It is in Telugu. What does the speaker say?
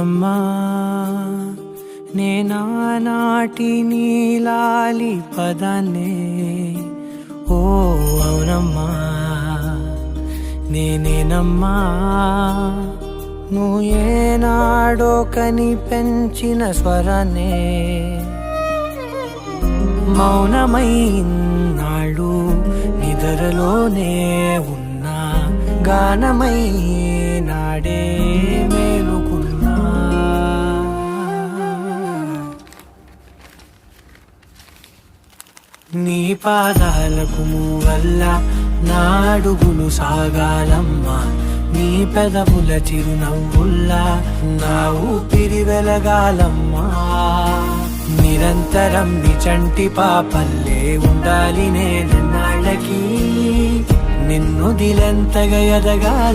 అవునమ్మా నేనానాటి నీలాలి పదాన్నే ఓ అవునమ్మా నేనేనమ్మా నువ్వు ఏనాడో కని పెంచిన స్వరాన్నే మౌనమైనాడు నిద్రలోనే ఉన్నా గానమై నాడే మేలుకున్నా నీ పాదాలకు మూవల్ల నా అడుగులు సాగాలమ్మా నీ పెదవుల చిరునవ్వుల్లా నా ఊపిరి వెలగాలమ్మా నిరంతరం నీ చంటి పాపల్లే ఉండాలి నేనన్నాళ్ళకి నిన్ను దిలెంతగా ఎదగాల